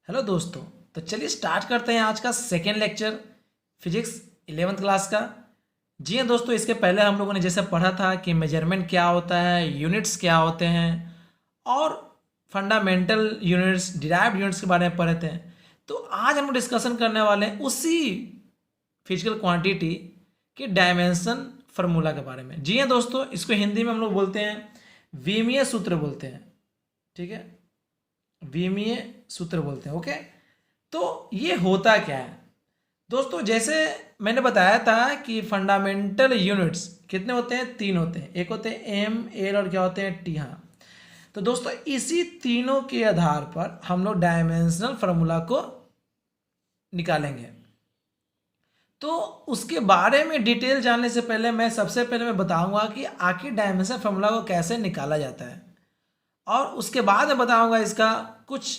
Hello दोस्तों। तो चलिए स्टार्ट करते हैं आज का second lecture physics 11th class का। जी हाँ दोस्तों, इसके पहले हम लोगों ने जैसे पढ़ा था कि मेजरमेंट क्या होता है, यूनिट्स क्या होते हैं और फंडामेंटल यूनिट्स, डिराइव्ड यूनिट्स के बारे में पढ़े थे। तो आज हम लोग डिस्कशन करने वाले हैं उसी फिजिकल क्वांटिटी के डायमेंशन फार्मूला के बारे में। जी हाँ दोस्तों, इसको हिंदी में हम लोग बोलते हैं विमीय सूत्र बोलते हैं। ठीक है, विमीय सूत्र बोलते हैं। ओके, तो ये होता क्या है दोस्तों? जैसे मैंने बताया था कि फंडामेंटल यूनिट्स कितने होते हैं? तीन होते हैं। एक होते हैं एम, एल और क्या होते हैं? टी। हाँ, तो दोस्तों इसी तीनों के आधार पर हम लोग डायमेंशनल फार्मूला को निकालेंगे। तो उसके बारे में डिटेल जानने से पहले सबसे पहले मैं बताऊंगा कि आखिर डायमेंशनल फार्मूला को कैसे निकाला जाता है, और उसके बाद मैं बताऊंगा इसका कुछ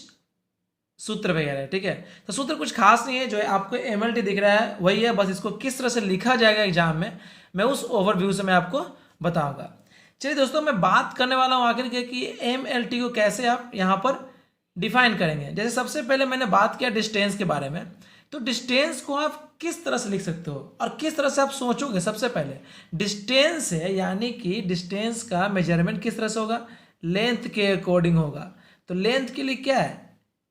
सूत्र वगैरह। ठीक है, तो सूत्र कुछ खास नहीं है, जो है आपको एमएलटी दिख रहा है वही है, बस इसको किस तरह से लिखा जाएगा एग्जाम में मैं उस ओवरव्यू से मैं आपको बताऊंगा। चलिए दोस्तों, मैं बात करने वाला हूँ आखिर के कि एमएलटी को कैसे आप यहाँ पर डिफाइन करेंगे। जैसे सबसे पहले मैंने बात किया डिस्टेंस के बारे में, तो डिस्टेंस को आप किस तरह से लिख सकते हो और किस तरह से आप सोचोगे? सबसे पहले डिस्टेंस है, यानी कि डिस्टेंस का मेजरमेंट किस तरह से होगा? लेंथ के अकॉर्डिंग होगा। तो लेंथ के लिए क्या है?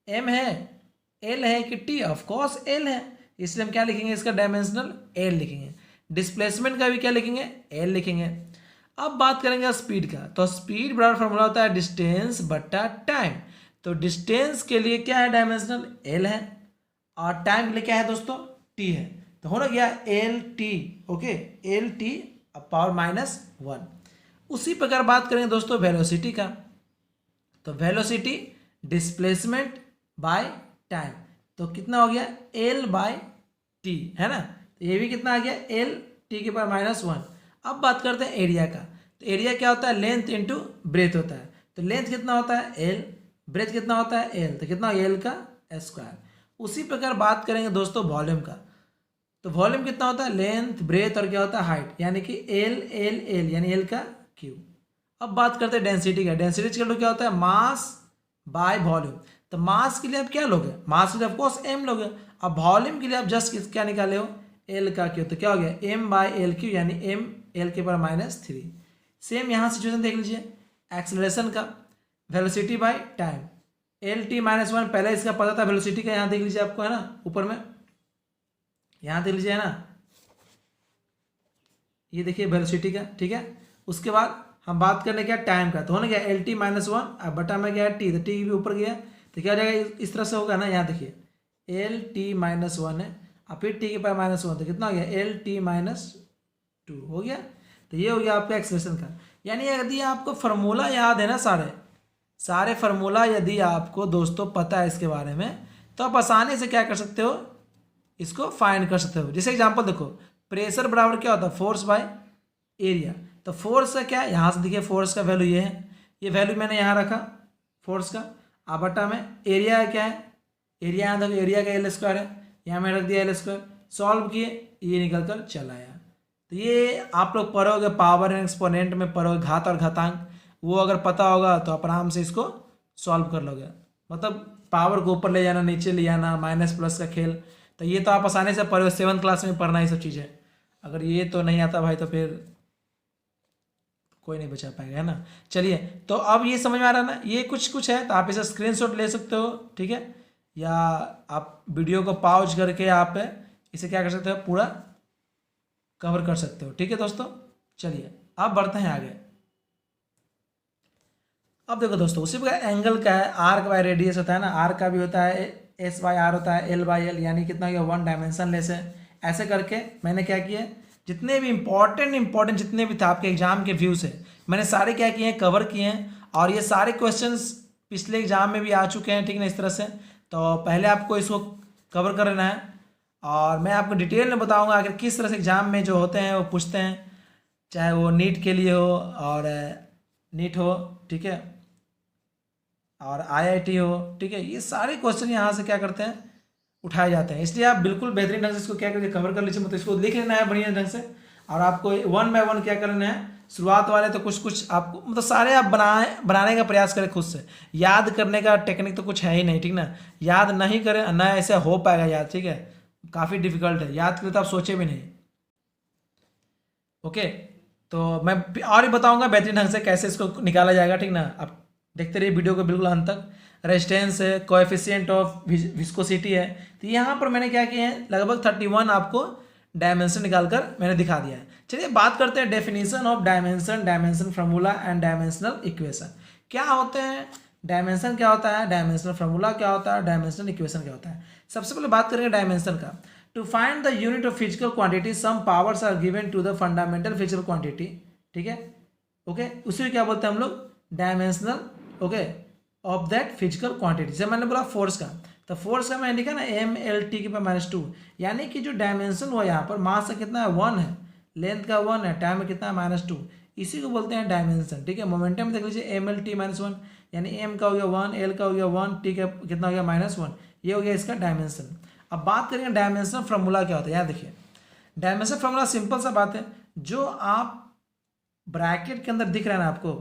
एम है, एल है कि टी? ऑफ कोर्स एल है, इसलिए हम क्या लिखेंगे? इसका डायमेंशनल एल लिखेंगे। डिस्प्लेसमेंट का भी क्या लिखेंगे? एल लिखेंगे। अब बात करेंगे स्पीड का, तो स्पीड बराबर फॉर्मूला होता है डिस्टेंस बटा टाइम। तो डिस्टेंस के लिए क्या है? डायमेंशनल एल है, और टाइम के लिए क्या है दोस्तों? टी है। तो हो गया L T. Okay, L T power -1। उसी प्रकार बात करेंगे दोस्तों वेलोसिटी का, तो वेलोसिटी डिस्प्लेसमेंट बाय टाइम, तो कितना हो गया? एल बाय टी, है ना? तो ये भी कितना आ गया? एल टी के पावर -1। अब बात करते हैं एरिया का, तो एरिया क्या होता है? लेंथ इंटू ब्रेथ होता है। तो लेंथ कितना होता है? एल। ब्रेथ कितना होता है? एल। तो कितना? एल का स्क्वायर। उसी प्रकार बात करेंगे दोस्तों वॉल्यूम का, तो वॉल्यूम कितना होता है? लेंथ, ब्रेथ और क्या होता है? हाइट, यानी कि एल एल एल, यानी एल का क्यूब। अब बात करते हैं डेंसिटी का। डेंसिटी का क्या होता है? Mass by volume. तो मास के लिए आप क्या लोगे? मास के लिए ऑफकोर्स एम लोगे। अब वॉल्यूम के लिए आप जस्ट क्या निकाले हो? एल का क्यू। तो क्या हो गया? एम बाय एल क्यू, यानी एम एल के पावर -3। सेम यहाँ सिचुएशन देख लीजिए एक्सेलरेशन का, velocity by time, L T -1। पहले इसका पता था वेलोसिटी का, यहाँ देख लीजिए आपको, है ना? ऊपर में यहाँ देख लीजिए, है ना? ये देखिए वेलोसिटी का। ठीक है, उसके बाद हम बात करने क्या? टाइम का। तो होने गया एल टी -1, अब बटा में गया टी, तो टी भी ऊपर गया, तो क्या हो जाएगा? इस तरह से होगा ना, यहाँ देखिए एल टी -1 है, और फिर टी के पावर -1, तो कितना हो गया? एल टी -2 हो गया। तो ये हो गया आपका एक्सेलरेशन का। यानी यदि आपको फार्मूला याद है ना, सारे फार्मूला यदि आपको दोस्तों पता है इसके बारे में, तो आप आसानी से क्या कर सकते हो? इसको फाइंड कर सकते हो। जैसे एग्जांपल देखो, प्रेशर बराबर क्या होता है? Force by area. तो फोर्स का क्या है? यहाँ से देखिए फोर्स का वैल्यू ये है, ये वैल्यू मैंने यहाँ रखा फोर्स का। अब बटा में एरिया क्या है? एरिया यहाँ देखो, एरिया का एल स्क्वायर है, यहाँ में रख दिया एल स्क्वायर। सॉल्व किए, ये निकल कर चला आया। तो ये आप लोग पढ़ोगे पावर एंड एक्सपोनेंट में पढ़ोगे, घात और घातांक, वो अगर पता होगा तो आप आराम से इसको सॉल्व कर लोगे। मतलब पावर को ऊपर ले जाना, नीचे ले जाना, माइनस प्लस का खेल, तो ये तो आप आसानी से पढ़ो। 7th क्लास में पढ़ना ये सब चीज़ें। अगर ये तो नहीं आता भाई, तो फिर कोई नहीं बचा पाएगा, है ना? चलिए, तो अब ये समझ में आ रहा है ना? ये कुछ है, तो आप इसे स्क्रीनशॉट ले सकते हो। ठीक है, या आप वीडियो को पॉज करके आप इसे क्या कर सकते हो? पूरा कवर कर सकते हो। ठीक है दोस्तों, चलिए अब बढ़ते हैं आगे। अब देखो दोस्तों, उसी प्रकार एंगल का है, आर्क बाय रेडियस होता है ना, आर्क का भी होता है एस बाय आर होता है, एल बाय एल, यानी कितना गया? 1 डायमेंशन लेस है। ऐसे करके मैंने क्या किया, जितने भी इंपॉर्टेंट जितने भी थे आपके एग्जाम के व्यूज है, मैंने सारे क्या किए हैं? कवर किए हैं। और ये सारे क्वेश्चंस पिछले एग्जाम में भी आ चुके हैं। ठीक है ना? इस तरह से तो पहले आपको इसको कवर कर लेना है, और मैं आपको डिटेल में बताऊंगा आखिर किस तरह से एग्जाम में जो होते हैं वो पूछते हैं, चाहे वो नीट के लिए हो और नीट हो, ठीक है, और आईआईटी हो। ठीक है, ये सारे क्वेश्चन यहाँ से क्या करते हैं? उठाए जाते हैं। इसलिए आप बिल्कुल बेहतरीन ढंग से इसको क्या करिए? कवर कर लीजिए, मतलब इसको लिख लेना है बढ़िया ढंग से, और आपको 1 बाय 1 क्या करना है? शुरुआत वाले तो कुछ कुछ आपको मतलब सारे आप बनाने का प्रयास करें खुद से। याद करने का टेक्निक तो कुछ है ही नहीं, ठीक ना। याद नहीं करें ना, ऐसे हो पाएगा याद, ठीक है। काफ़ी डिफिकल्ट है याद के लिए, तो आप सोचे भी नहीं। ओके, तो मैं और ही बताऊंगा बेहतरीन ढंग से कैसे इसको निकाला जाएगा, ठीक ना। आप देखते रहिए वीडियो को बिल्कुल अंत तक। रेजिस्टेंस है, कोएफिशिएंट ऑफ विस्कोसिटी है। तो यहाँ पर मैंने क्या किया है, लगभग 31 आपको डायमेंशन निकालकर मैंने दिखा दिया है। चलिए बात करते हैं definition of dimension, dimension formula and dimensional equation. क्या होते हैं डायमेंशन, क्या होता है डायमेंशनल फार्मूला, क्या होता है डायमेंशनल इक्वेशन, क्या होता है। सबसे पहले बात करेंगे डायमेंशन का। To find the unit of physical quantity some powers are given to the fundamental physical quantity, ठीक है। ओके, उसी क्या बोलते हैं हम लोग dimensional, okay, of that physical quantity. जैसे मैंने बोला फोर्स का, तो फोर्स का मैंने लिखा ना mL/T⁻², यानी कि जो डायमेंशन हुआ यहाँ पर मास का कितना है 1 है, लेंथ का 1 है, टाइम में कितना है -2, इसी को बोलते हैं डायमेंशन, ठीक है। मोमेंटम देख लीजिए mL/T⁻1, यानी m का हो गया 1, l का हो गया 1, t का कितना हो गया -1, ये हो गया इसका डायमेंशन। अब बात करेंगे डायमेंशन फार्मूला क्या होता है। यहाँ देखिए डायमेंशन फार्मूला सिंपल सा बात है, जो आप ब्रैकेट के अंदर दिख रहा है ना आपको,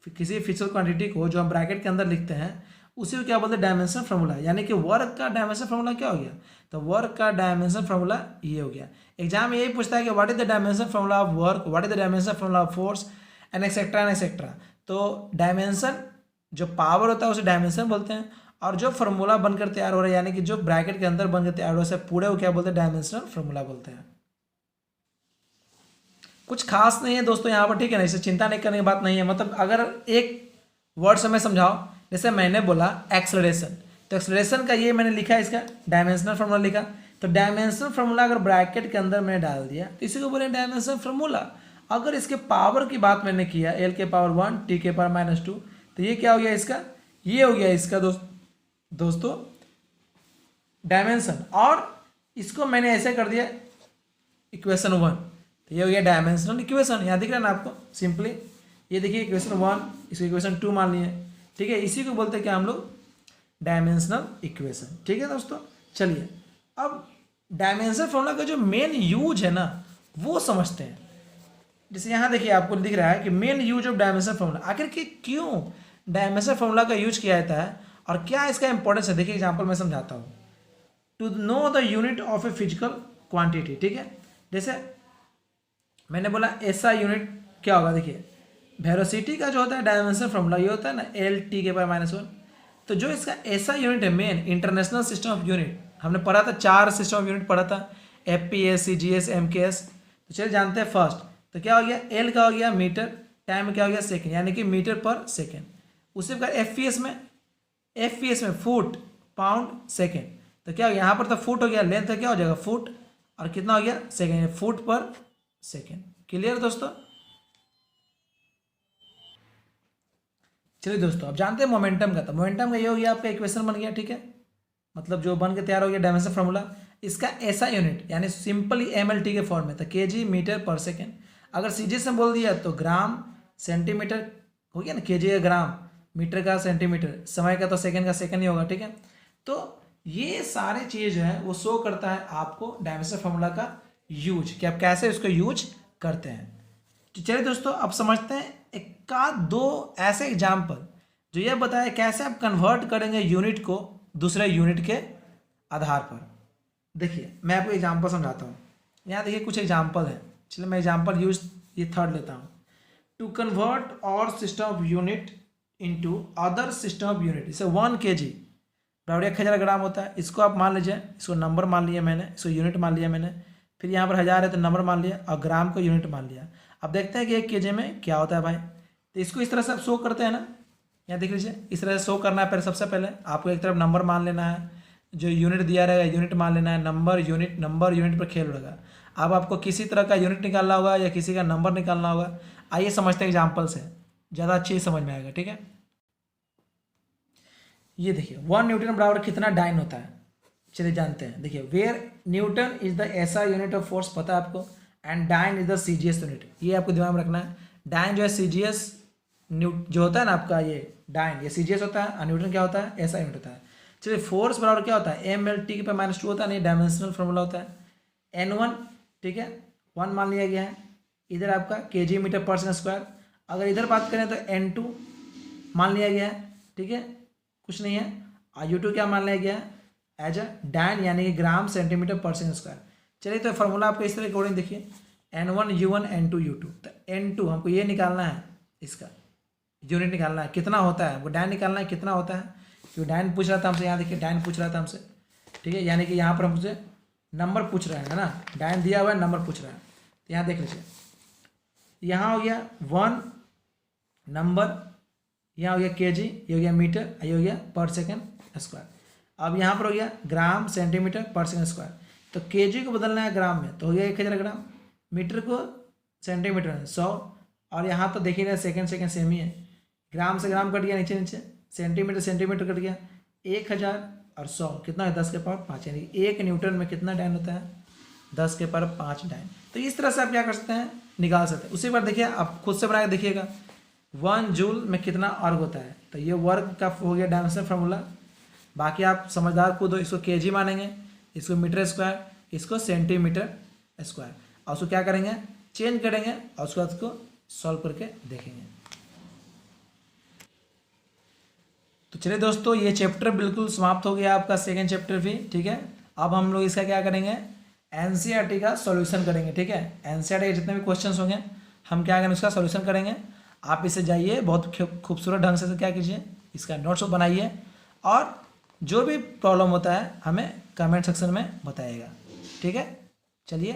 किसी फिजिकल क्वांटिटी को जो हम ब्रैकेट के अंदर लिखते हैं उसी को क्या बोलते हैं डायमेंशन फार्मूला। यानी कि वर्क का डायमेंशन फार्मूला क्या हो गया, तो वर्क का डायमेंशन फार्मूला ये हो गया। एग्जाम में यही पूछता है कि what is the dimension formula of work, what is the dimension formula of force and etcetera. तो डायमेंशन जो पावर होता है उसे डायमेंशन बोलते हैं, और जो फार्मूला बनकर तैयार हो रहा है यानी कि जो ब्रैकेट के अंदर बनकर तैयार हो रहा है पूरे को क्या बोलते हैं डायमेंशनल फार्मूला बोलते हैं। कुछ खास नहीं है दोस्तों यहाँ पर, ठीक है ना, इसे चिंता नहीं करने की बात नहीं है। मतलब अगर एक वर्ड से मैं समझाऊं, जैसे मैंने बोला एक्सलरेशन, तो एक्सलरेशन का ये मैंने लिखा है इसका डायमेंशनल फार्मूला लिखा, तो डायमेंशनल फार्मूला अगर ब्रैकेट के अंदर मैंने डाल दिया तो इसी को बोले डायमेंशनल फार्मूला। अगर इसके पावर की बात मैंने किया l⁻1 t⁻², तो ये क्या हो गया इसका, ये हो गया इसका दोस्तों डायमेंशन, और इसको मैंने ऐसे कर दिया इक्वेशन 1, तो ये हो गया डायमेंशनल इक्वेशन। यहाँ दिख रहा है ना आपको सिंपली, ये देखिए इक्वेशन 1, इसको इक्वेशन 2 मान लिए, ठीक है। इसी को बोलते हैं क्या हम लोग डायमेंशनल इक्वेशन, ठीक है दोस्तों। चलिए अब डायमेंशनल फॉर्मूला का जो मेन यूज है ना वो समझते हैं। जैसे यहाँ देखिए आपको दिख रहा है कि main use of dimensional formula, आखिर कि क्यों डायमेंशनल फॉर्मूला का यूज किया जाता है और क्या इसका इंपॉर्टेंस है। देखिए एग्जाम्पल मैं समझाता हूँ। To know the unit of a physical quantity, ठीक है। जैसे मैंने बोला ऐसा यूनिट क्या होगा, देखिए वेलोसिटी का जो होता है डायमेंशनल फॉर्मूला ये होता है ना l⁻⁻1। तो जो इसका ऐसा यूनिट है main international system of unit, हमने पढ़ा था 4 सिस्टम ऑफ यूनिट पढ़ा था, FPS, CGS, MKS। तो चलिए जानते हैं फर्स्ट, तो क्या हो गया L का हो गया मीटर, टाइम क्या हो गया सेकेंड, यानी कि मीटर पर सेकेंड। उसी प्रकार FPS में फुट पाउंड सेकेंड, तो क्या हो गया यहाँ पर तो फुट हो गया, लेंथ का क्या हो जाएगा फुट, और कितना हो गया सेकेंड, फुट पर सेकेंड। क्लियर दोस्तों। चलिए दोस्तों अब जानते हैं मोमेंटम का, तो मोमेंटम का ये हो गया आपका इक्वेशन बन गया, ठीक है। मतलब जो बन के तैयार हो गया डायमेंशन फार्मूला। इसका ऐसा यूनिट यानी सिंपली mL/T के फॉर्म में, तो kg मीटर पर सेकेंड। अगर सीधे से बोल दिया तो ग्राम सेंटीमीटर हो गया ना, kg का ग्राम, मीटर का सेंटीमीटर, समय का तो सेकेंड का सेकेंड ही होगा, ठीक है। तो ये सारे चीज़ जो है वो शो करता है आपको डायमेंशन फार्मूला का यूज, कि आप कैसे उसको यूज करते हैं। तो चलिए दोस्तों अब समझते हैं एक का दो ऐसे एग्जाम्पल जो ये बताए कैसे आप कन्वर्ट करेंगे यूनिट को दूसरे यूनिट के आधार पर। देखिए मैं आपको एग्जाम्पल समझाता हूँ। यहाँ देखिए कुछ एग्जाम्पल है, चलिए मैं एग्जाम्पल यूज ये थर्ड लेता हूँ। टू कन्वर्ट और system of unit into other system of unit, जैसे 1 kg बराबर 1000 ग्राम होता है। इसको आप मान लीजिए, इसको नंबर मान लिया मैंने, इसको यूनिट मान लिया मैंने, फिर यहाँ पर 1000 है तो नंबर मान लिया और ग्राम को यूनिट मान लिया। अब देखते हैं कि 1 kg में क्या होता है भाई। तो इसको इस तरह से आप शो करते हैं ना, यहाँ देख लीजिए इस तरह से शो करना है। पहले सबसे पहले आपको एक तरफ नंबर मान लेना है, जो यूनिट दिया रहेगा यूनिट मान लेना है, नंबर यूनिट पर खेल रहेगा। अब आपको किसी तरह का यूनिट निकालना होगा या किसी का नंबर निकालना होगा। आइए समझते हैं एग्जाम्पल से, ज़्यादा अच्छी समझ में आएगा, ठीक है। ये देखिए 1 न्यूटन बराबर कितना डाइन होता है, चलिए जानते हैं। देखिए वेयर न्यूटन इज द ऐसा यूनिट ऑफ फोर्स, पता है आपको, and dyne is the CGS unit. ये आपको दिमाग में रखना है। डाइन जो है CGS जो होता है ना आपका, ये डाइन ये CGS होता है और न्यूटन क्या होता है ऐसा यूनिट होता है। चलिए फोर्स बराबर क्या होता है mL/T⁻² होता है, नहीं डायमेंशनल फॉर्मूला होता है N1, ठीक है 1 मान लिया गया है। इधर आपका केजी मीटर पर सेकंड स्क्वायर। अगर इधर बात करें तो N2 मान लिया गया है, ठीक है, कुछ नहीं है। और U2 क्या मान लिया गया है एज अ डायन यानी कि ग्राम सेंटीमीटर पर सेकंड स्क्वायर। चलिए तो फार्मूला आपका इस तरह अकॉर्डिंग देखिए, N1 U1 N2 U2। तो N2 हमको ये निकालना है, इसका यूनिट निकालना है कितना होता है, वो डायन निकालना है कितना होता है, क्योंकि डायन पूछ रहा था हमसे। यहाँ देखिए डायन पूछ रहा था हमसे, ठीक है, यानी कि यहाँ पर हमसे नंबर पूछ रहा है ना, डायन दिया हुआ है, नंबर पूछ रहा है। तो यहाँ देख लीजिए, यहाँ हो गया 1 नंबर, यहाँ हो गया केजी, ये हो गया मीटर, ये हो गया पर सेकंड स्क्वायर। अब यहाँ पर हो गया ग्राम सेंटीमीटर पर सेकंड स्क्वायर। तो केजी को बदलना है ग्राम में, तो हो गया 1000 ग्राम, मीटर को सेंटीमीटर में 100, और यहाँ तो देखिए ना सेकंड सेम ही है, ग्राम से ग्राम कट गया नीचे नीचे, सेंटीमीटर सेंटीमीटर कट गया, 1000 और 100 कितना है 10 के पावर 5, यानी 1 न्यूटन में कितना डायन होता है 10 के पावर 5 डायन। तो इस तरह से आप क्या कर सकते हैं, निकाल सकते हैं। उसी बार देखिए आप खुद से बना के देखिएगा 1 जूल में कितना वर्ग होता है। तो ये वर्ग का हो गया डायमेंशन फार्मूला। बाकी आप समझदार खुद हो, इसको केजी मानेंगे, इसको मीटर स्क्वायर, इसको सेंटीमीटर स्क्वायर, और उसको क्या करेंगे चेंज करेंगे, और उसके बाद उसको सॉल्व करके देखेंगे। तो चलिए दोस्तों, ये चैप्टर बिल्कुल समाप्त हो गया आपका सेकेंड चैप्टर भी, ठीक है। अब हम लोग इसका क्या करेंगे, एनसीईआरटी का सॉल्यूशन करेंगे, ठीक है। एनसीईआरटी के जितने भी क्वेश्चंस होंगे हम क्या करेंगे, उसका सॉल्यूशन करेंगे। आप इसे जाइए बहुत खूबसूरत ढंग से क्या कीजिए, इसका नोट्स बनाइए, और जो भी प्रॉब्लम होता है हमें कमेंट सेक्शन में बताइएगा, ठीक है। चलिए,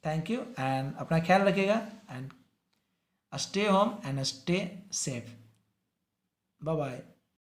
थैंक यू एंड अपना ख्याल रखिएगा and stay home and stay safe. Bye bye.